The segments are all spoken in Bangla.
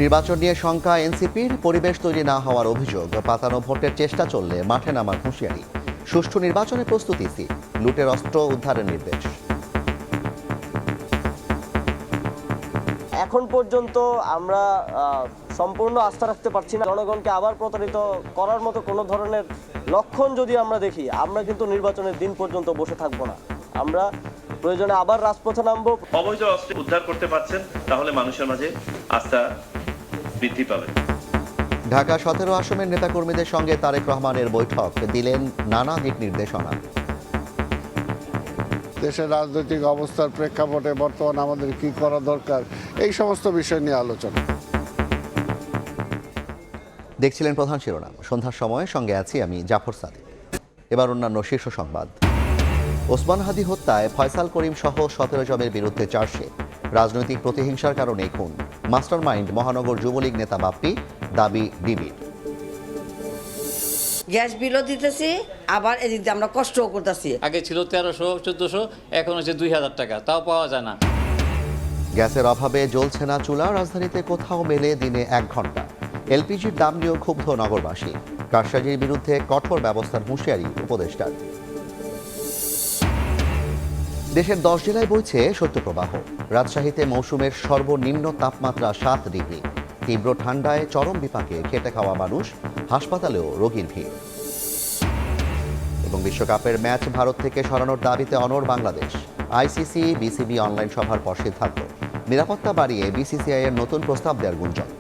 নির্বাচন নিয়ে শঙ্কা এনসিপির, পরিবেশ তৈরি না হওয়ার অভিযোগ, পাতানো ভোটের চেষ্টা চললে মাঠে নামার হুঁশিয়ারি। সুষ্ঠু নির্বাচনে প্রস্তুতি সি, লুটের অস্ত্র উদ্ধারের নির্দেশ। এখন পর্যন্ত আমরা সম্পূর্ণ আস্থা রাখতে পারছি না। জনগণকে আবার প্রতারিত করার মতো কোনো ধরনের লক্ষণ যদি আমরা দেখি, আমরা কিন্তু নির্বাচনের দিন পর্যন্ত বসে থাকবো না। আমরা প্রয়োজনে আবার রাজপথে নামবো। অবৈধ অস্ত্র উদ্ধার করতে পারছেন, তাহলে মানুষের মাঝে আস্থা বৃদ্ধি পাবে। ঢাকা 17 আসনের নেতাকর্মীদের সঙ্গে তারেক রহমানের বৈঠক, দিলেন নানা দিক নির্দেশনা। দেশের রাজনৈতিক অবস্থার প্রেক্ষাপটে বর্তমানে আমাদের কি করা দরকার, এই সমস্ত বিষয় নিয়ে আলোচনা। দেখছিলেন প্রধান শিরোনাম। সন্ধ্যার সময় সঙ্গে আছি আমি জাফর সাদিক। এবার অন্যান্য শীর্ষ সংবাদ। ওসমান হাদি হত্যায় ফয়সাল করিম সহ 17 জনের বিরুদ্ধে চার্জশিট। রাজনৈতিক প্রতিহিংসার কারণে খুন। মাস্টারমাইন্ড মহানগর যুবলীগ নেতা বাপ্পি, দাবি ডিবির। গ্যাস বিলও দিতেছি, আবার এদিক দিয়ে আমরা কষ্টও করতেছি। আগে ছিল 1300-1400, এখন হচ্ছে 2000 টাকা, তাও পাওয়া যায় না। গ্যাসের অভাবে জ্বলছে না চুলা, রাজধানীতে কোথাও মেলে দিনে 1 ঘন্টা। এলপিজির দাম নিয়েও ক্ষুব্ধ নগরবাসী। কারসাজির বিরুদ্ধে কঠোর ব্যবস্থার হুঁশিয়ারি উপদেষ্টার। দেশের 10 জেলায় বইছে শৈত্যপ্রবাহ। রাজশাহীতে মৌসুমের সর্বনিম্ন তাপমাত্রা 7 ডিগ্রি। তীব্র ঠান্ডায় চরম বিপাকে খেটে খাওয়া মানুষ, হাসপাতালেও রোগীর ভিড়। এবং বিশ্বকাপের ম্যাচ ভারত থেকে সরানোর দাবিতে অনড় বাংলাদেশ। আইসিসি বিসিবি অনলাইন সভার পর সিদ্ধান্ত, নিরাপত্তা বাড়িয়ে বিসিসিআই এর নতুন প্রস্তাব দেওয়ার গুঞ্জন।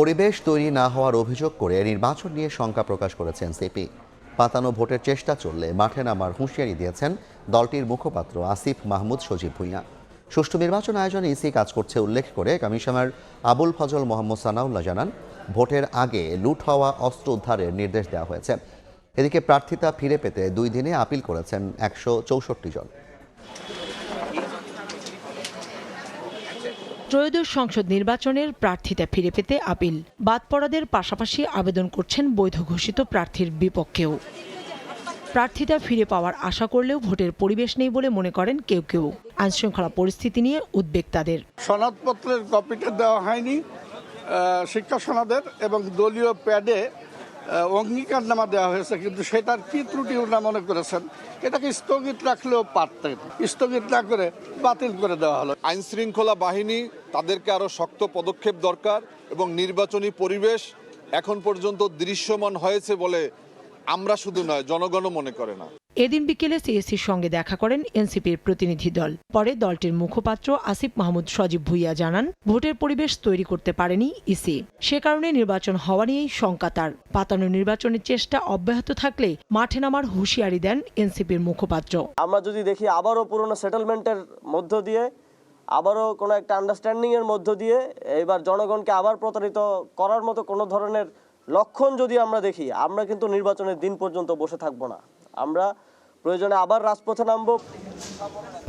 পরিবেশ তৈরি না হওয়ার অভিযোগ করে নির্বাচন নিয়ে শঙ্কা প্রকাশ করেছেন এনসিপি। পাতানো ভোটের চেষ্টা চললে মাঠে নামার হুঁশিয়ারি দিয়েছেন দলটির মুখপাত্র আসিফ মাহমুদ সজীব ভুঁইয়া। সুষ্ঠু নির্বাচন আয়োজনে ইসি কাজ করছে উল্লেখ করে কমিশনার আবুল ফজল মোহাম্মদ সানাউল্লাহ জানান, ভোটের আগে লুট হওয়া অস্ত্র উদ্ধারের নির্দেশ দেওয়া হয়েছে। এদিকে প্রার্থিতা ফিরে পেতে 2 দিনে আপিল করেছেন 164 জন। ত্রয়োদশ সংসদ নির্বাচনের প্রার্থিতা ফিরে পেতে আপিল। বাদ পড়াদের পাশাপাশি আবেদন করছেন বৈধ ঘোষিত প্রার্থীর বিপক্ষেও। প্রার্থিতা ফিরে পাওয়ার আশা করলেও ভোটের পরিবেশ নেই বলে মনে করেন কেউ কেউ। আইনশৃঙ্খলা পরিস্থিতি নিয়ে উদ্বেগ তাদের। সনদপত্রের কপিটা দেওয়া হয়নি, শিক্ষা সনদের, এবং দলীয় প্যাডে অঙ্গীকারনামা দেওয়া হয়েছে, কিন্তু সেটার কি ত্রুটি ওনারা মনে করেছেন এটাকে স্থগিত রাখলেও পারতেন, স্থগিত না করে বাতিল করে দেওয়া হলো। আইন শৃঙ্খলা বাহিনী তাদেরকে আরো শক্ত পদক্ষেপ দরকার, এবং নির্বাচনী পরিবেশ এখন পর্যন্ত দৃশ্যমান হয়েছে বলে আমরা শুধু নয়, জনগণও মনে করে না। এদিন বিকেলে সিএসির সঙ্গে দেখা করেন এনসিপির প্রতিনিধি দল। পরে দলটির মুখপাত্র আসিফ মাহমুদ সজীব ভুঁইয়া জানান, ভোটের পরিবেশ তৈরি করতে পারেনি ইসি। সে কারণে নির্বাচন হওয়া নিয়েই শঙ্কা তার। পাতানো নির্বাচনের চেষ্টা অব্যাহত থাকলে মাঠে নামার হুঁশিয়ারি দেন এনসিপির মুখপাত্র। আমরা যদি দেখি আবারও পুরনো সেটেলমেন্টের মধ্য দিয়ে, আবারও কোনো একটা আন্ডারস্ট্যান্ডিং এর মধ্য দিয়ে এবার জনগণকে আবার প্রতারিত করার মতো কোনো ধরনের লক্ষণ যদি আমরা দেখি, আমরা কিন্তু নির্বাচনের দিন পর্যন্ত বসে থাকবো না। আমরা প্রয়োজনে আবার রাজপথে নামবো।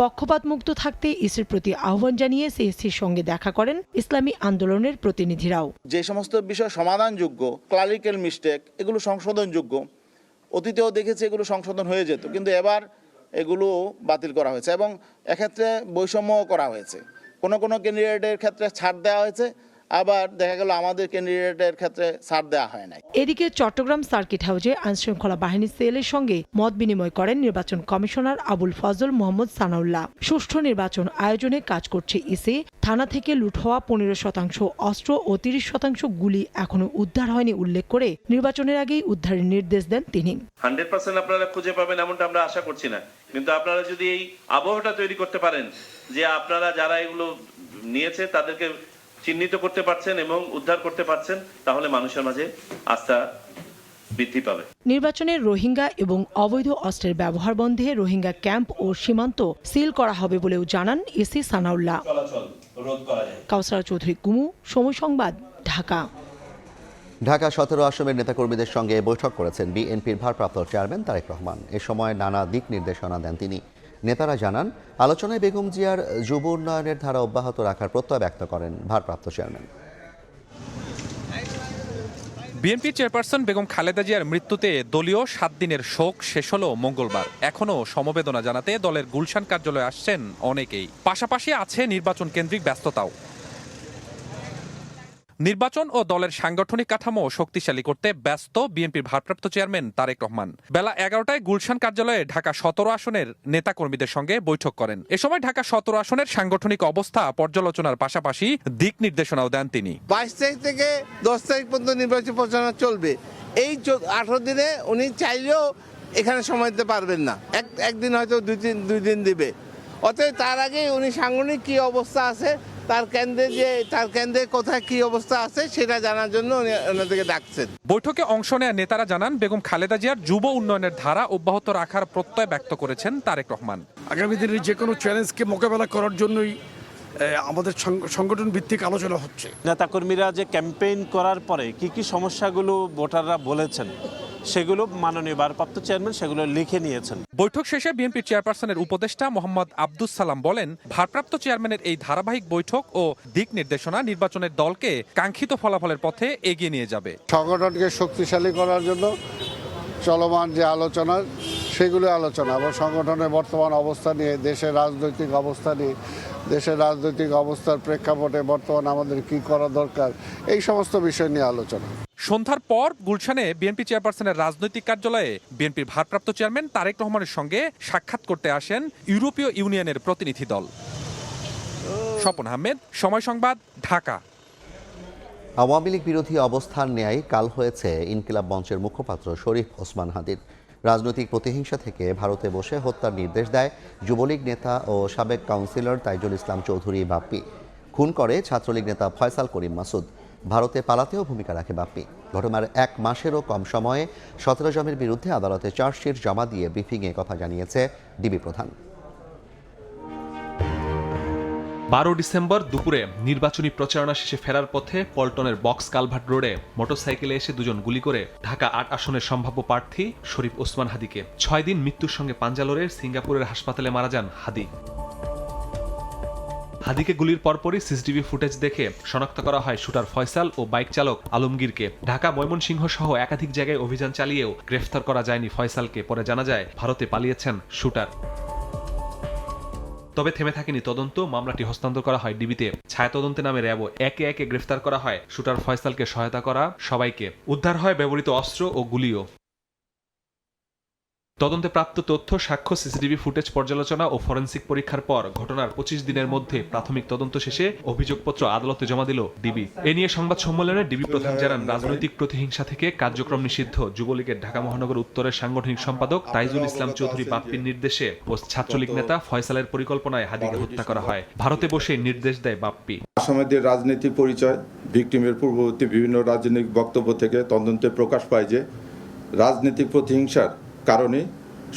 পক্ষপাত মুক্ত থাকতে ইসির প্রতি আহ্বান জানিয়ে সিএসির সঙ্গে দেখা করেন ইসলামী আন্দোলনের প্রতিনিধিরাও। যে সমস্ত বিষয় সমাধানযোগ্য, ক্লারিক্যাল মিস্টেক, এগুলো সংশোধনযোগ্য। অতীতেও দেখেছি এগুলো সংশোধন হয়ে যেত, কিন্তু এবার এগুলো বাতিল করা হয়েছে এবং এক্ষেত্রে বৈষম্যও করা হয়েছে। কোনো ক্যান্ডিডেটের ক্ষেত্রে ছাড় দেওয়া হয়েছে, আবার দেখা গেল আমাদের ক্যান্ডিডেটের ক্ষেত্রে ছাড় দেওয়া হয় নাই। এদিকে চট্টগ্রাম সার্কিট হাউসে আইনশৃঙ্খলা বাহিনী সেলের সঙ্গে মত বিনিময় করেন নির্বাচন কমিশনার আবুল ফজল মোহাম্মদ সানাউল্লাহ। সুষ্ঠু নির্বাচন আয়োজনে কাজ করছে ইসি। থানা থেকে লুট হওয়া 15% অস্ত্র ও 30% গুলি এখনো উদ্ধার হয়নি উল্লেখ করে নির্বাচনের আগেই উদ্ধারের নির্দেশ দেন তিনি। 100% আপনারা খুঁজে পাবেন এমনটা আমরা আশা করছি না, কিন্তু আপনারা যদি এই আবহাওয়াটা তৈরি করতে পারেন যে আপনারা যারা এগুলো নিয়েছে তাদেরকে চিহ্নিত করতে পারছেন এবং উদ্ধার করতে পারছেন, তাহলে মানুষের মাঝে আস্থা বৃদ্ধি পাবে। নির্বাচনের রোহিঙ্গা এবং অবৈধ অস্ত্রের ব্যবহার বন্ধে রোহিঙ্গা ক্যাম্প ও সীমান্ত সিল করা হবে বলেও জানান এসি সানাউল্লাহ। কাউসারা চৌধুরী কুমু, সময় সংবাদ, ঢাকা। ঢাকা 17 আসনের নেতাকর্মীদের সঙ্গে বৈঠক করেছেন বিএনপির ভারপ্রাপ্ত চেয়ারম্যান তারেক রহমান। এ সময় নানা দিক নির্দেশনা দেন তিনি। নেতারা জানান, আলোচনায় বেগম জিয়ার যুব উন্নয়নের ধারা অব্যাহত রাখার প্রত্যয় ব্যক্ত করেন ভারপ্রাপ্ত chairman. BNP chairperson Begum Khaleda জিয়ার মৃত্যুতে দলীয় 7 দিনের শোক শেষ হলো মঙ্গলবার। এখনও সমবেদনা জানাতে দলের গুলশান কার্যালয়ে আসছেন অনেকেই। পাশাপাশি আছে নির্বাচন কেন্দ্রিক ব্যস্ততাও। নির্বাচন ও দলের সাংগঠনিক কাঠামো শক্তিশালী করতে ব্যস্ত বিএনপির ভারপ্রাপ্ত চেয়ারম্যান তারেক রহমান। বেলা 11টায় গুলশান কার্যালয়ে ঢাকা 17 আসনের নেতাকর্মীদের সঙ্গে বৈঠক করেন। এ সময় ঢাকা 17 আসনের সাংগঠনিক অবস্থা পর্যালোচনার পাশাপাশি দিক নির্দেশনাও দেন তিনি। 22 তারিখ থেকে 10 তারিখ পর্যন্ত নির্বাচন প্রচারণা চলবে। এই 18 দিনে উনি চাইলেও এখানে সময় দিতে পারবেন না, একদিন হয়তো দুই দিন দিবে। অতএব তার আগে উনি সাংগঠনিক কি অবস্থা আছে, তার কেন্দ্রে কোথায় কি অবস্থা আছে সেটা জানার জন্য ওনাদেরকে ডাকছেন। বৈঠকে অংশ নেয়া নেতারা জানান, বেগম খালেদা জিয়ার যুব উন্নয়নের ধারা অব্যাহত রাখার প্রত্যয় ব্যক্ত করেছেন তারেক রহমান। আগামী দিনের যে কোনো চ্যালেঞ্জকে মোকাবেলা করার জন্যই আমাদের সংগঠন ভিত্তিক আলোচনা হচ্ছে। নেতাকর্মীরা যে ক্যাম্পেইন করার পরে কি কি সমস্যাগুলো ভোটাররা বলেছেন সেগুলো মাননীয় ভারপ্রাপ্ত চেয়ারম্যান সেগুলো লিখে নিয়েছেন। বৈঠক শেষে বিএনপি চেয়ারপারসনের উপদেষ্টা মোহাম্মদ আব্দুস সালাম বলেন, ভারপ্রাপ্ত চেয়ারম্যানের এই ধারাবাহিক বৈঠক ও দিক নির্দেশনা নির্বাচনের দলকে কাঙ্ক্ষিত ফলাফলের পথে এগিয়ে নিয়ে যাবে। সংগঠনকে শক্তিশালী করার জন্য চলমান যে আলোচনা, সেগুলো আলোচনা এবং সংগঠনের বর্তমান অবস্থা নিয়ে, দেশের রাজনৈতিক অবস্থার প্রেক্ষাপটে বর্তমান আমাদের কি করা দরকার, এই সমস্ত বিষয় নিয়ে আলোচনা। সন্ধ্যার পর গুলশানে বিএনপি চেয়ারপারসনের রাজনৈতিক কার্যালয়ে বিএনপির ভারপ্রাপ্ত চেয়ারম্যান তারেক রহমানের সঙ্গে সাক্ষাৎ করতে আসেন ইউরোপীয় ইউনিয়নের প্রতিনিধি দল। স্বপন আহমেদ, সময় সংবাদ, ঢাকা। আওয়ামী লীগ বিরোধী অবস্থান নেয় কাল হয়েছে ইনকিলাব মঞ্চের মুখপাত্র শরীফ ওসমান হাদির। রাজনৈতিক প্রতিহিংসা থেকে ভারতে বসে হত্যার নির্দেশ দেয় যুবলীগ নেতা ও সাবেক কাউন্সিলর তাইজুল ইসলাম চৌধুরী বাপ্পি। খুন করে ছাত্রলীগ নেতা ফয়সাল করিম মাসুদ। ভারতে পালাতেও ভূমিকা রাখে বাপ্পি। ঘটনার 1 মাসেরও কম সময়ে 17 জনের বিরুদ্ধে আদালতে চার্জশিট জমা দিয়ে ব্রিফিংয়ে কথা জানিয়েছে ডিবি প্রধান। 12 ডিসেম্বর দুপুরে নির্বাচনী প্রচারণা শেষে ফেরার পথে পল্টনের বক্স কালভার্ট রোডে মোটরসাইকেলে এসে দুজন গুলি করে ঢাকা 8 আসনের সম্ভাব্য প্রার্থী শরীফ ওসমান হাদিকে 6 দিন মৃত্যুর সঙ্গে পাঞ্জা লড়ে সিঙ্গাপুরের হাসপাতালে মারা যান হাদি। হাদিকে গুলির পরপরই সিসিটিভি ফুটেজ দেখে শনাক্ত করা হয় শুটার ফয়সাল ও বাইক চালক আলমগীরকে। ঢাকা, ময়মনসিংহ সহ একাধিক জায়গায় অভিযান চালিয়েও গ্রেফতার করা যায়নি ফয়সালকে। পরে জানা যায় ভারতে পালিয়েছেন শুটার। তবে থেমে থাকেনি তদন্ত। মামলাটি হস্তান্তর করা হয় ডিবিতে। ছায়া তদন্তে নামে র্যাবও একে একে গ্রেফতার করা হয় শুটার ফয়সালকে সহায়তা করা সবাইকে। উদ্ধার হয় ব্যবহৃত অস্ত্র ও গুলিও। তদন্তে প্রাপ্ত তথ্য, সাক্ষ্য, সিসিটিভি ফুটেজ পর্যালোচনা ও ফরেনসিক পরীক্ষার পর ঘটনার 25 দিনের মধ্যে প্রাথমিক তদন্ত শেষে অভিযোগপত্র আদালতে জমা দিল ডিবি। এ নিয়ে সংবাদ সম্মেলনে ডিবি প্রধান জানান, রাজনৈতিক প্রতিহিংসা থেকে কার্যক্রম নিষিদ্ধ যুবলীগের ঢাকা মহানগর উত্তরের সাংগঠনিক সম্পাদক তাইজুল ইসলাম চৌধুরী বাপ্পির নির্দেশে ও ছাত্রলীগ নেতা ফয়সালের পরিকল্পনায় হাদিকে হত্যা করা হয়। ভারতে বসে নির্দেশ দেয় বাপ্পি। আসামিদের রাজনৈতিক পরিচয়, ভিকটিমের পূর্ববর্তী বিভিন্ন রাজনৈতিক বক্তব্য থেকে তদন্তে প্রকাশ পায় যে রাজনৈতিক প্রতিহিংসার কারণে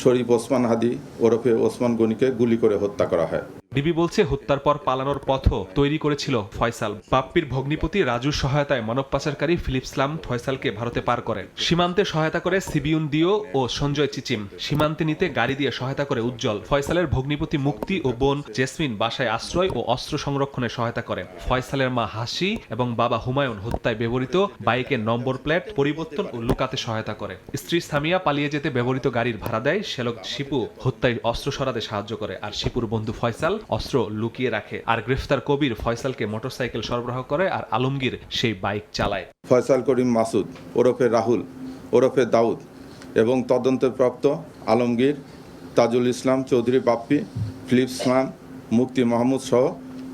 শরীফ ওসমান হাদি ওরফে ওসমান গনিকে গুলি করে হত্যা করা হয়। ডিবি বলছে, হত্যার পর পালানোর পথও তৈরি করেছিল ফয়সাল। বাপ্পির ভগ্নিপতি রাজুর সহায়তায় মানব পাচারকারী ফিলিপ ইসলাম ফয়সালকে ভারতে পার করেন। সীমান্তে সহায়তা করে সিবিউন দিও ও সঞ্জয় চিচিম। সীমান্তে নিতে গাড়ি দিয়ে সহায়তা করে উজ্জ্বল। ফয়সালের ভগ্নিপতি মুক্তি ও বোন জেসমিন বাসায় আশ্রয় ও অস্ত্র সংরক্ষণে সহায়তা করেন। ফয়সালের মা হাসি এবং বাবা হুমায়ুন হত্যায় ব্যবহৃত বাইকের নম্বর প্লেট পরিবর্তন ও লুকাতে সহায়তা করে। স্ত্রী সামিয়া পালিয়ে যেতে ব্যবহৃত গাড়ির ভাড়া দেয়। শ্যালক শিপু হত্যায় অস্ত্র সরাতে সাহায্য করে। আর শিপুর বন্ধু ফয়সাল অস্ত্র লুকিয়ে রাখে। আর গ্রেফতার কবির ফয়সালকে মোটরসাইকেল সরবরাহ করে আর আলমগীর সেই বাইক চালায়। ফয়সাল করিম মাসুদ ওরফে রাহুল ওরফে দাউদ এবং তদন্তপ্রাপ্ত আলমগীর, তাজুল ইসলাম চৌধুরী বাপ্পি, ফিলিপ ইসলাম, মুক্তি মাহমুদ সহ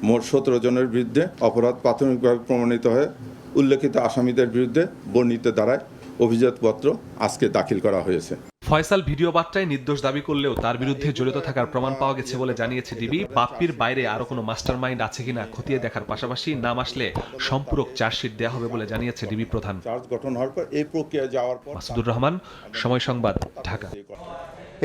মোট 17 জনের বিরুদ্ধে অপরাধ প্রাথমিকভাবে প্রমাণিত হয়ে উল্লেখিত আসামিদের বিরুদ্ধে বর্ণিত ধারায় অভিযোগপত্র আজকে দাখিল করা হয়েছে। ফয়সাল ভিডিও বার্তায় নির্দোষ দাবি করলেও তার বিরুদ্ধে জড়িত থাকার প্রমাণ পাওয়া গেছে বলে জানিয়েছে ডিবি। বাপ্পির বাইরে আরো কোনো মাস্টারমাইন্ড আছে কিনা খতিয়ে দেখার পাশাপাশি নাম আসলে সম্পূরক চার্জশিট দেওয়া হবে বলে জানিয়েছে ডিবি প্রধান। চার্জ গঠন হওয়ার পর এই প্রক্রিয়া যাওয়ার পর। মাসুদুর রহমান, সময় সংবাদ, ঢাকা।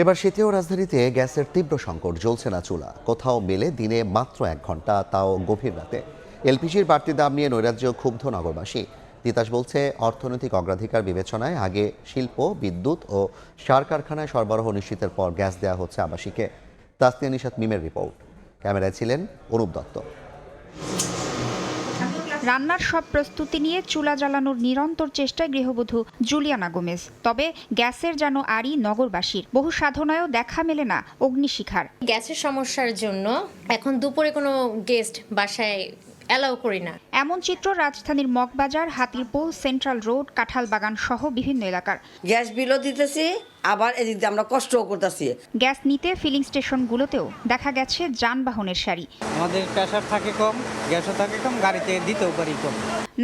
এবার শীতেও রাজধানীতে গ্যাসের তীব্র সংকট। জ্বলছে না চুলা, কোথাও মেলে দিনে মাত্র 1 ঘন্টা, তাও গভীর রাতে। এলপিজির বাড়তি দাম নিয়ে নৈরাজ্য ক্ষুব্ধ নগরবাসী। তিতাস বলছে, অর্থনৈতিক অগ্রাধিকার বিবেচনায় আগে শিল্প, বিদ্যুৎ ও সার কারখানায় সরবরাহ নিশ্চিতের পর গ্যাস দেওয়া হচ্ছে আবাসিকে। তাসনিয়া নিশাত মিমের রিপোর্ট। ক্যামেরায় ছিলেন অনুপ দত্ত। রান্নার সব প্রস্তুতি নিয়ে চুলা জ্বালানোর নিরন্তর চেষ্টায় গৃহবধূ জুলিয়ানা গোমেজ। তবে গ্যাসের যেন আরই নগরবাসীর, বহু সাধনায়ও দেখা মেলে না অগ্নিশিখার। গ্যাসের সমস্যার জন্য এখন দুপুরে কোনো গেস্ট বাসায় অ্যালাউ করি না। এমন চিত্র রাজধানীর মগবাজার, হাতিরপুল, সেন্ট্রাল রোড, কাঁঠালবাগান সহ বিভিন্ন এলাকার। গ্যাস বিলও দিতেছি, আবার এদিক দিয়ে আমরা কষ্টও করতেছি। গ্যাস নিতে ফিলিং স্টেশনগুলোতেও দেখা গেছে যানবাহনের সারি। আমাদের প্রেসার থাকে কম, গ্যাসও থাকে কম, গাড়িতে দিতেও পারি কম।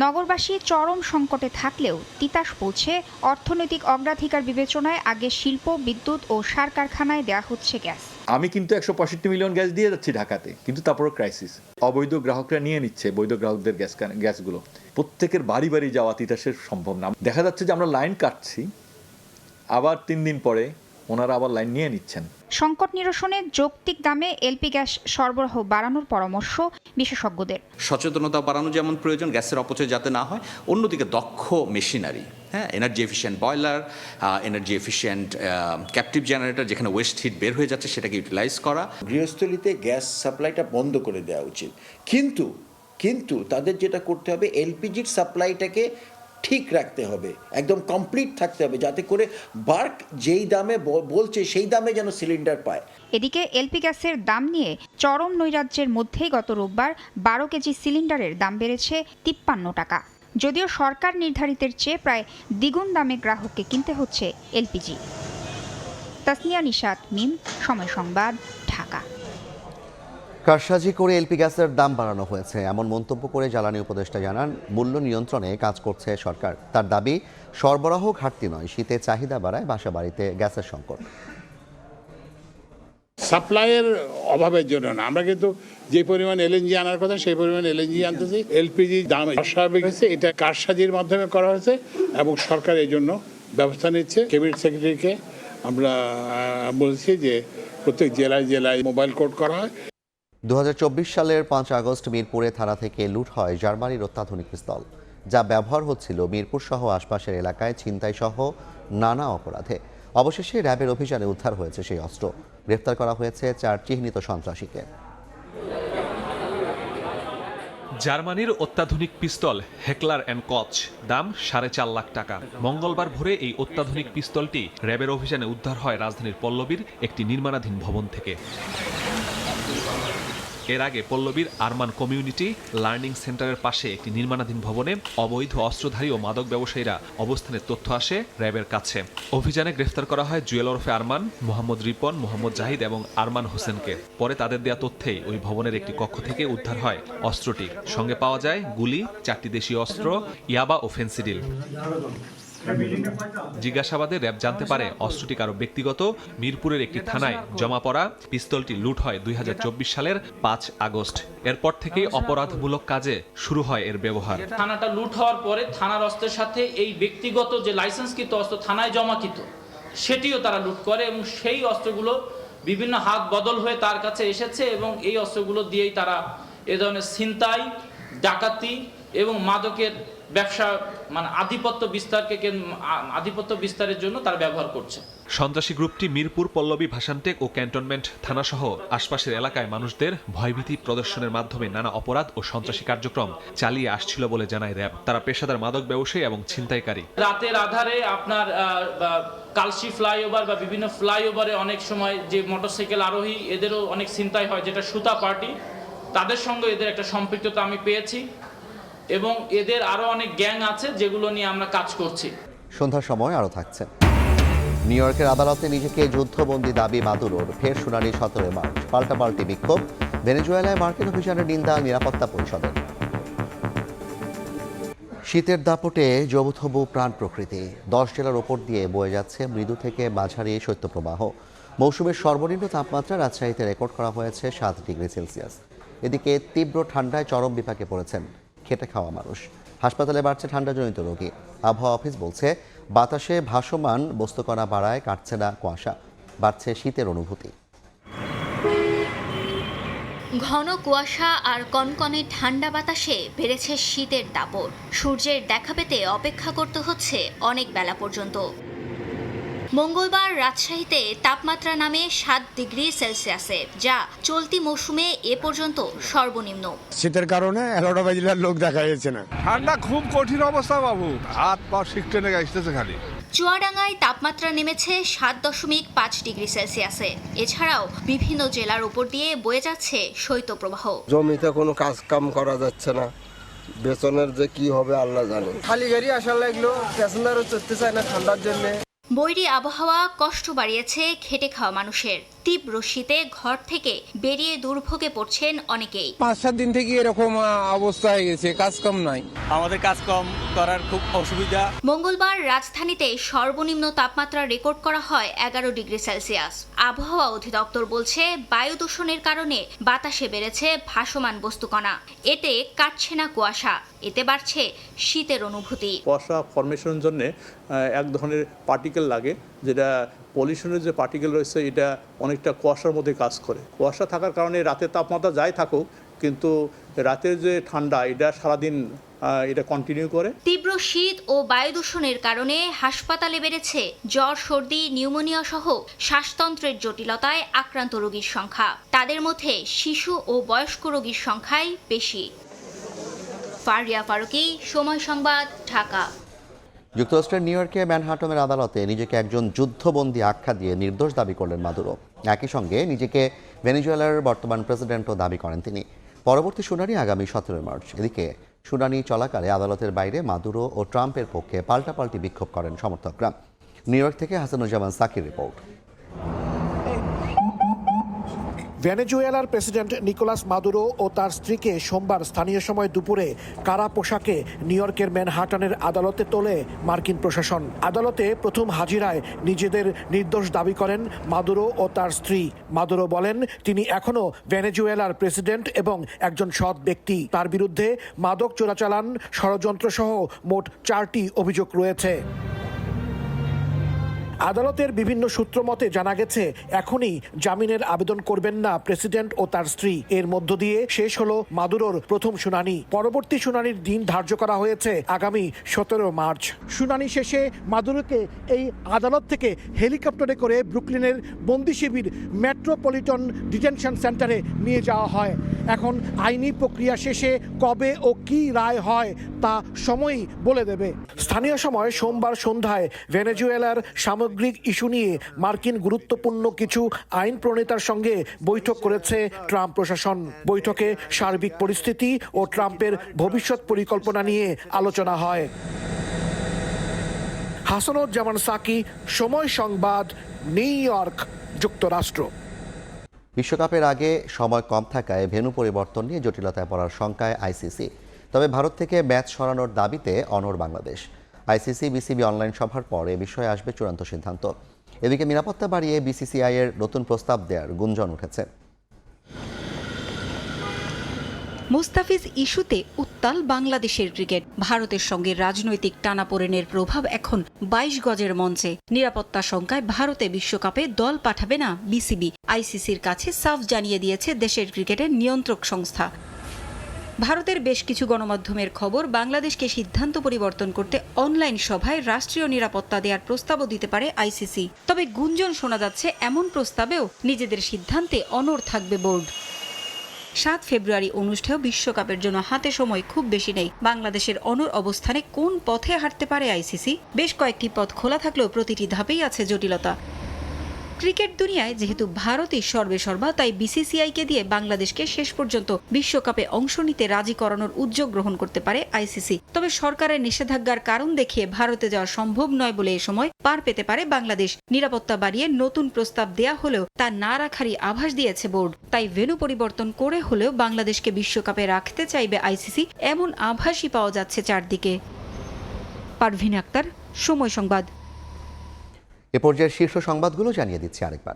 নগরবাসী চরম সংকটে থাকলেও তিতাস পৌঁছে অর্থনৈতিক অগ্রাধিকার বিবেচনায় আগে শিল্প, বিদ্যুৎ ও সার কারখানায় দেওয়া হচ্ছে গ্যাস। আমি কিন্তু 165 মিলিয়ন গ্যাস দিয়ে যাচ্ছি ঢাকাতে, কিন্তু তারপরও ক্রাইসিস। অবৈধ গ্রাহকরা নিয়ে নিচ্ছে বৈধ গ্রাহকদের গ্যাসগুলো। প্রত্যেকের বাড়ি বাড়ি যাওয়া তিতাসের সম্ভব না। দেখা যাচ্ছে যে আমরা লাইন কাটছি, আবার 3 দিন পরে ওনারা আবার লাইন নিয়ে নিচ্ছেন। সংকট নিরসনে যৌক্তিক দামে এলপি গ্যাস সরবরাহ বাড়ানোর পরামর্শ বিশেষজ্ঞদের। সচেতনতা বাড়ানো যেমন প্রয়োজন, গ্যাসের অপচয় যাতে না হয়, অন্যদিকে দক্ষ machinery, energy efficient boiler, energy efficient captive generator, যেখানে ওয়েস্ট হিট বের হয়ে যাচ্ছে সেটাকে ইউটিলাইজ করা। গৃহস্থলীতে গ্যাস সাপ্লাইটা বন্ধ করে দেওয়া উচিত, কিন্তু তাদের যেটা করতে হবে এলপিজির সাপ্লাইটাকে ঠিক রাখতে হবে, একদম কমপ্লিট থাকতে হবে, যাতে করে বার্ক যেই দামে বলছে সেই দামে যেন সিলিন্ডার পায়। এদিকে এলপি গ্যাসের দাম নিয়ে চরম নৈরাজ্যের মধ্যেই গত রোববার 12 কেজি সিলিন্ডারের দাম বেড়েছে 53 টাকা। যদিও সরকার নির্ধারিতের চেয়ে প্রায় দ্বিগুণ দামে গ্রাহককে কিনতে হচ্ছে এলপিজি। তাসনিয়া নিশাত, মিম, সময় সংবাদ, ঢাকা। কারসাজি করে এলপি গ্যাসের দাম বাড়ানো হয়েছে এমন মন্তব্য করে জ্বালানি উপদেষ্টা জানান, মূল্য নিয়ন্ত্রণে কাজ করছে সরকার। তার দাবি, সরবরাহ ঘাটতি নয়, শীতে চাহিদা বাড়ায় বাসাবাড়িতে গ্যাসের সংকট। সাপ্লাইয়ের অভাবের জন্য না, আমরা কিন্তু যে পরিমাণ এলএনজি আনার কথা সেই পরিমাণ এলএনজি আনতেছি। এলপিজি দাম অস্বাভাবিক হয়েছে, এটা কারসাজির মাধ্যমে করা হয়েছে এবং সরকার এই জন্য ব্যবস্থা নিচ্ছে। ক্যাবিনেট সেক্রেটারিকে আমরা বলছি যে প্রত্যেক জেলায় জেলায় মোবাইল কোড করা হয়। 2024 সালের 5 আগস্ট মিরপুরে থানা থেকে লুট হয় জার্মানির অত্যাধুনিক পিস্তল, যা ব্যবহার হচ্ছিল মিরপুর সহ আশপাশের এলাকায় ছিনতাই সহ নানা অপরাধে। অবশেষে র্যাবের অভিযানে উদ্ধার হয়েছে সেই অস্ত্র। গ্রেফতার করা হয়েছে 4 চিহ্নিত সন্ত্রাসীকে। জার্মানির অত্যাধুনিক পিস্তল হেকলার অ্যান্ড কচ, দাম 4.5 লাখ টাকা। মঙ্গলবার ভোরে এই অত্যাধুনিক পিস্তলটি র্যাবের অভিযানে উদ্ধার হয় রাজধানীর পল্লবীর একটি নির্মাণাধীন ভবন থেকে। এর আগে পল্লবীর আরমান কমিউনিটি লার্নিং সেন্টারের পাশে একটি নির্মাণাধীন ভবনে অবৈধ অস্ত্রধারী ও মাদক ব্যবসায়ীরা অবস্থানের তথ্য আসে র্যাবের কাছে। অভিযানে গ্রেফতার করা হয় জুয়েল ওরফে আরমান, মোহাম্মদ রিপন, মোহাম্মদ জাহিদ এবং আরমান হোসেনকে। পরে তাদের দেয়া তথ্যেই ওই ভবনের একটি কক্ষ থেকে উদ্ধার হয় অস্ত্রটি। সঙ্গে পাওয়া যায় গুলি, 4টি দেশীয় অস্ত্র, ইয়াবা ও ফেন্সিডিল। জিজ্ঞাসাবাদে র্যাব জানতে পারে অস্ত্রটি কারো ব্যক্তিগত। মিরপুরের একটি থানায় জমা পড়া পিস্তলটি লুট হয় 2024 সালের 5 আগস্ট। এরপর থেকেই অপরাধমূলক কাজে শুরু হয় এর ব্যবহার। থানাটা লুট হওয়ার পরে থানার অস্ত্রের সাথে এই ব্যক্তিগত যে লাইসেন্সকৃত অস্ত্র থানায় জমাকৃত সেটিও তারা লুট করে এবং সেই অস্ত্রগুলো বিভিন্ন হাত বদল হয়ে তার কাছে এসেছে এবং এই অস্ত্রগুলো দিয়েই তারা এ ধরনের ছিনতাই, ডাকাতি এবং মাদকের ব্যবসা আধিপত্য বিস্তারের জন্য তারা ব্যবহার করছে। সন্ত্রাসী গ্রুপটি মিরপুর, পল্লবী, ভাসানটেক ও ক্যান্টনমেন্ট থানাসহ আশপাশের এলাকায় মানুষদের ভয়ভীতি প্রদর্শনের মাধ্যমে নানা অপরাধ ও সন্ত্রাসী কার্যক্রম চালিয়ে আসছিল বলে জানায় র্যাব। তারা পেশাদার মাদক ব্যবসায়ী এবং ছিনতাইকারী। রাতের আধারে আপনার কালশি ফ্লাইওভার বা বিভিন্ন ফ্লাইওভারে অনেক সময় যে মোটরসাইকেল আরোহী এদেরও অনেক ছিনতাই হয়, যেটা সুতা পার্টি, তাদের সঙ্গে এদের একটা সম্পৃক্ততা আমি পেয়েছি এবং এদের আরো অনেক গ্যাং আছে যেগুলো নিয়ে আমরা কাজ করছি। সন্ধ্যার সময় আরো থাকছে। নিউ ইয়র্কের আদালতে নিজেকে যুদ্ধবন্দী দাবি মাদুরোর, ফের শুনানি 17 মার্চ। পাল্টাপাল্টি বিক্ষোভ, ভেনেজুয়েলায় মার্কিন অভিযানের নিন্দা নিরাপত্তা পরিষদের। শীতের দাপটে জবুথবু প্রাণ প্রকৃতি। 10 জেলার ওপর দিয়ে বয়ে যাচ্ছে মৃদু থেকে মাঝারি শৈত্যপ্রবাহ। মৌসুমের সর্বনিম্ন তাপমাত্রা রাজশাহীতে রেকর্ড করা হয়েছে 7 ডিগ্রি সেলসিয়াস। এদিকে তীব্র ঠান্ডায় চরম বিপাকে পড়েছেন খেটে খাওয়া মানুষ। হাসপাতালে বাড়ছে ঠান্ডাজনিত রোগী। আবহাওয়া অফিস বলছে, বাতাসে ভাসমান বস্তুকণা বাড়ায় কাটছে না কুয়াশা, বাড়ছে শীতের অনুভূতি। ঘন কুয়াশা আর কনকনে ঠান্ডা বাতাসে বেড়েছে শীতের দাপট। সূর্যের দেখা পেতে অপেক্ষা করতে হচ্ছে অনেক বেলা পর্যন্ত। মঙ্গলবার রাজশাহীতে তাপমাত্রা নামে 7 ডিগ্রি সেলসিয়াসে, যা চলতি মৌসুমে এ পর্যন্ত সর্বনিম্ন। শীতের কারণে 11টা বাজিলার লোক দেখা যাচ্ছে না। ঠান্ডা খুব কঠিন অবস্থা বাবু, হাত পা শিখতে আসতেছে খালি। চুয়াডাঙ্গায় তাপমাত্রা নেমেছে 7.5 ডিগ্রি সেলসিয়াসে। এছাড়াও বিভিন্ন জেলার উপর দিয়ে বয়ে যাচ্ছে শৈত্যপ্রবাহ। জমিতে কোনো কাজ কাম করা যাচ্ছে না, বেতনের যে কি হবে আল্লাহ জানে। খালি গাড়ি আসার লাগলো, প্যাসেঞ্জারও চড়তে চায় না ঠান্ডার জন্য। বৈরী আবহাওয়া কষ্ট বাড়িয়েছে খেটে খাওয়া মানুষের। তীব্র শীতে ঘর থেকে বেরিয়ে দুর্ভোগে পড়ছেন অনেকেই। 5-7 দিন থেকে এরকম অবস্থা হয়ে গেছে, কাজ কম নাই, আমাদের কাজ কম করার খুব অসুবিধা। মঙ্গলবার রাজধানীতে সর্বনিম্ন তাপমাত্রা রেকর্ড করা হয় 11 ডিগ্রি সেলসিয়াস। আবহাওয়া অধিদপ্তর বলছে, বায়ু দূষণের কারণে বাতাসে বেড়েছে ভাসমান বস্তুকণা। এতে কাটছে না কুয়াশা, এতে বাড়ছে শীতের অনুভূতি। কুয়াশা ফরমেশনের জন্য এক ধরনের পার্টিকেল লাগে, যেটা পলিউশনের যে পার্টিকেল রয়েছে এটা অনেকটা কুয়াশার মধ্যে কাজ করে। কুয়াশা থাকার কারণে রাতের তাপমাত্রা যাই থাকুক, কিন্তু রাতের যে ঠান্ডা এটা সারাদিন এটা কন্টিনিউ করে। তীব্র শীত ও বায়ু দূষণের কারণে হাসপাতালে বেড়েছে জ্বর, সর্দি, নিউমোনিয়া সহ শ্বাসতন্ত্রের জটিলতায় আক্রান্ত রোগীর সংখ্যা। তাদের মধ্যে শিশু ও বয়স্ক রোগীর সংখ্যাই বেশি। ফারিয়া ফারুকি, সময় সংবাদ, ঢাকা। যুক্তরাষ্ট্রের নিউ ইয়র্কে ম্যানহাটনের আদালতে নিজেকে একজন যুদ্ধবন্দী আখ্যা দিয়ে নির্দোষ দাবি করলেন মাদুরো। একই সঙ্গে নিজেকে ভেনেজুয়েলার বর্তমান প্রেসিডেন্টও দাবি করেন তিনি। পরবর্তী শুনানি আগামী 17 মার্চ। এদিকে শুনানি চলাকালে আদালতের বাইরে মাদুরো ও ট্রাম্পের পক্ষে পাল্টাপাল্টি বিক্ষোভ করেন সমর্থকরা। নিউ ইয়র্ক থেকে হাসানুজ্জামান সাকির রিপোর্ট। ভেনেজুয়েলার প্রেসিডেন্ট নিকোলাস মাদুরো ও তার স্ত্রীকে সোমবার স্থানীয় সময় দুপুরে কারা পোশাকে নিউ ইয়র্কের ম্যানহাটনের আদালতে তোলে মার্কিন প্রশাসন। আদালতে প্রথম হাজিরায় নিজেদের নির্দোষ দাবি করেন মাদুরো ও তার স্ত্রী। মাদুরো বলেন তিনি এখনও ভেনেজুয়েলার প্রেসিডেন্ট এবং একজন সৎ ব্যক্তি। তার বিরুদ্ধে মাদক চোরাচালান, ষড়যন্ত্র সহ মোট 4টি অভিযোগ রয়েছে। আদালতের বিভিন্ন সূত্র মতে জানা গেছে এখনই জামিনের আবেদন করবেন না প্রেসিডেন্ট ও তার স্ত্রী। এর মধ্য দিয়ে শেষ হলো মাদুরোর প্রথম শুনানি। পরবর্তী শুনানির দিন ধার্য করা হয়েছে আগামী 17 মার্চ। শুনানি শেষে মাদুরোকে এই আদালত থেকে হেলিকপ্টারে করে ব্রুকলিনের বন্দি শিবির মেট্রোপলিটন ডিটেনশন সেন্টারে নিয়ে যাওয়া হয়। এখন আইনি প্রক্রিয়া শেষে কবে ও কি রায় হয় তা সময়ই বলে দেবে। স্থানীয় সময় সোমবার সন্ধ্যায় ভেনেজুয়েলার সামগ্রিক ইস্যু নিয়ে মার্কিন গুরুত্বপূর্ণ কিছু আইন প্রণেতার সঙ্গে বৈঠক করেছে ট্রাম্প প্রশাসন। বৈঠকে সার্বিক পরিস্থিতি ও ট্রাম্পের ভবিষ্যৎ পরিকল্পনা নিয়ে আলোচনা হয়। হাসানুজ্জামান সাকি, সময় সংবাদ, নিউ ইয়র্ক, যুক্তরাষ্ট্র। বিশ্বকাপের আগে সময় কম থাকায় ভেন্যু পরিবর্তন নিয়ে জটিলতায় পড়ার শঙ্কায় আইসিসি। তবে ভারত থেকে ম্যাচ সরানোর দাবিতে অনড় বাংলাদেশ। আইসিসি বিসিবি অনলাইন সভার পর এ বিষয়ে আসবে চূড়ান্ত সিদ্ধান্ত। এদিকে নিরাপত্তা বাড়িয়ে বিসিসিআই এর নতুন প্রস্তাব দেওয়ার গুঞ্জন উঠেছে। মুস্তাফিজ ইস্যুতে উত্তাল বাংলাদেশের ক্রিকেট। ভারতের সঙ্গে রাজনৈতিক টানাপোড়েনের প্রভাব এখন 22 গজের মঞ্চে। নিরাপত্তা শঙ্কায় ভারতে বিশ্বকাপে দল পাঠাবে না বিসিবি। আইসিসির কাছে সাফ জানিয়ে দিয়েছে দেশের ক্রিকেটের নিয়ন্ত্রক সংস্থা। ভারতের বেশ কিছু গণমাধ্যমের খবর, বাংলাদেশকে সিদ্ধান্ত পরিবর্তন করতে অনলাইন সভায় রাষ্ট্রীয় নিরাপত্তা দেওয়ার প্রস্তাবও দিতে পারে আইসিসি। তবে গুঞ্জন শোনা যাচ্ছে এমন প্রস্তাবেও নিজেদের সিদ্ধান্তে অনড় থাকবে বোর্ড। 7 ফেব্রুয়ারি অনুষ্ঠেয় বিশ্বকাপের জন্য হাতে সময় খুব বেশি নেই। বাংলাদেশের অনড় অবস্থানে কোন পথে হাঁটতে পারে আইসিসি? বেশ কয়েকটি পথ খোলা থাকলেও প্রতিটি ধাপেই আছে জটিলতা। ক্রিকেট দুনিয়ায় যেহেতু ভারতই সর্বেসর্বা, তাই বিসিসিআইকে দিয়ে বাংলাদেশকে শেষ পর্যন্ত বিশ্বকাপে অংশ নিতে রাজি করানোর উদ্যোগ গ্রহণ করতে পারে আইসিসি। তবে সরকারের নিষেধাজ্ঞার কারণ দেখিয়ে ভারতে যাওয়া সম্ভব নয় বলে এ সময় পার পেতে পারে বাংলাদেশ। নিরাপত্তা বাড়িয়ে নতুন প্রস্তাব দেয়া হলেও তা না রাখারই আভাস দিয়েছে বোর্ড। তাই ভেন্যু পরিবর্তন করে হলেও বাংলাদেশকে বিশ্বকাপে রাখতে চাইবে আইসিসি, এমন আভাসই পাওয়া যাচ্ছে চারদিকে। পারভিন আক্তার, সময় সংবাদ। এ পর্যায়ের শীর্ষ সংবাদগুলো জানিয়ে দিচ্ছি আরেকবার।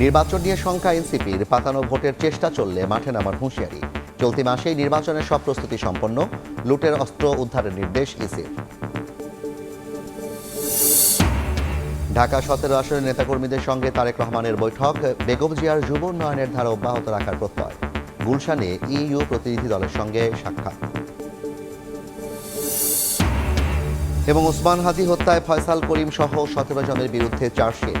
নির্বাচন নিয়ে শঙ্কা এনসিপির, পাতানো ভোটের চেষ্টা চললে মাঠে নামার হুঁশিয়ারি। চলতি মাসেই নির্বাচনের সব প্রস্তুতি সম্পন্ন, লুটের অস্ত্র উদ্ধারের নির্দেশ ইসির। ঢাকা 17 আসনের নেতাকর্মীদের সঙ্গে তারেক রহমানের বৈঠক, বেগম জিয়ার যুব উন্নয়নের ধারা অব্যাহত রাখার প্রত্যয়। গুলশানে ইইউ প্রতিনিধি দলের সঙ্গে সাক্ষাৎ। এবং ওসমান হাদি হত্যায় ফয়সাল করিম সহ 17 জনের বিরুদ্ধে চার্জশিট।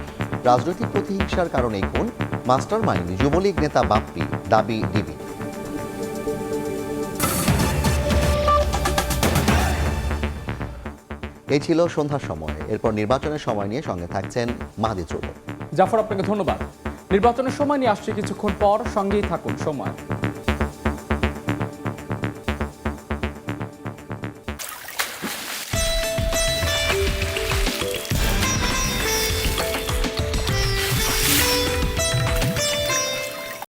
রাজনৈতিক প্রতিহিংসার কারণেই খুন, মাস্টারমাইন্ড যুবলীগ নেতা বাপ্পি, দাবি ডিবি। এই ছিল সন্ধ্যার সময়। এরপর নির্বাচনের সময় নিয়ে সঙ্গে থাকছেন মাহাদি চৌধুরী। জাফর, আপনাকে ধন্যবাদ। নির্বাচনের সময় নিয়ে আসছে কিছুক্ষণ পর, সঙ্গেই থাকুন সময়।